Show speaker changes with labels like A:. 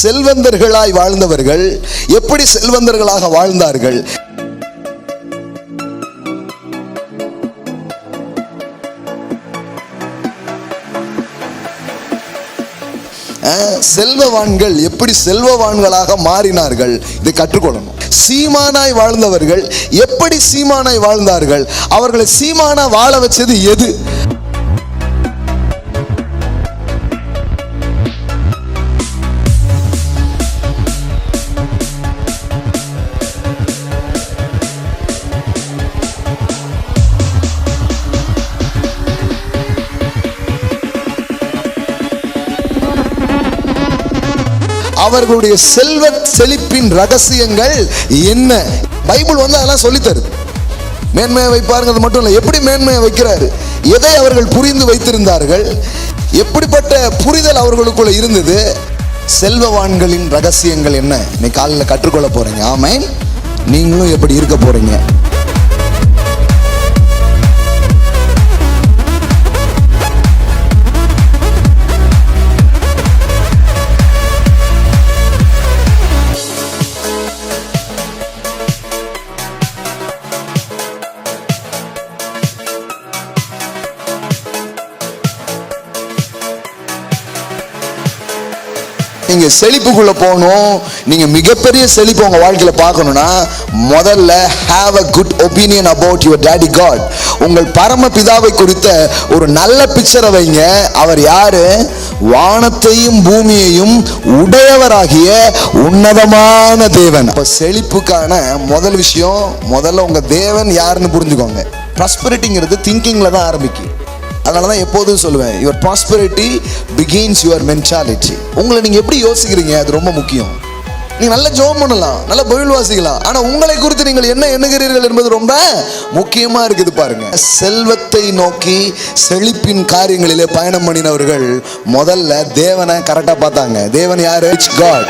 A: செல்வந்தர்களாய் வாழ்ந்தவர்கள் எப்படி செல்வந்தர்களாக வாழ்ந்தார்கள்? செல்வவான்கள் எப்படி செல்வவான்களாக மாறினார்கள், இதை கற்றுக்கொள்ளணும். சீமானாய் வாழ்ந்தவர்கள் எப்படி சீமானாய் வாழ்ந்தார்கள்? அவர்களை சீமானா வாழ வச்சது எது? அவர்களுடைய செல்வ செழிப்பின் ரகசியங்கள் என்ன? பைபிள் அதெல்லாம் சொல்லி தருது. மேன்மையை வைப்பாருங்கிறது மட்டும் இல்லை, எப்படி மேன்மையை வைக்கிறாரு, எதை அவர்கள் புரிந்து வைத்திருந்தார்கள், எப்படிப்பட்ட புரிதல் அவர்களுக்குள்ள இருந்தது, செல்வவான்களின் ரகசியங்கள் என்ன, இன்னைக்கு காலையில் கற்றுக்கொள்ள போறீங்க. ஆமென். நீங்களும் எப்படி இருக்க போறீங்க? நீங்க செழிப்புக்குள்ள போகணும், நீங்க மிகப்பெரிய செழிப்பு உங்க வாழ்க்கையில பார்க்கணும்னா முதல்ல have a good opinion about your daddy God. உங்கள் பரம பிதாவை குறித்த ஒரு நல்ல பிக்சரை வைங்க. அவர் யாரு? வானத்தையும் பூமியையும் உடையவராகிய உன்னதமான தேவன். அப்ப செழிப்புக்கான முதல் விஷயம், முதல்ல உங்க தேவன் யாருன்னு புரிஞ்சுக்கோங்க. ப்ராஸ்பெரிட்டிங்கிறது திங்கிங்ல தான் ஆரம்பிக்கும். அதனால தான் எப்போதும் சொல்லுவேன், your prosperity begins your mentality. உங்களை நீங்க எப்படி யோசிக்கிறீங்க அது ரொம்ப முக்கியம். நீங்க நல்ல ஜெபம் பண்ணலாம், நல்ல பைபிள் வாசிக்கலாம், ஆனா உங்களை குறித்து நீங்கள் என்ன எண்ணுகிறீர்கள் என்பது ரொம்ப முக்கியமா இருக்குது. பாருங்க, செல்வத்தை நோக்கி செழிப்பின் காரியங்களிலே பயணம் பண்ணினவர்கள் முதல்ல தேவனை கரெக்டா பார்த்தாங்க. தேவன் யாரு? God.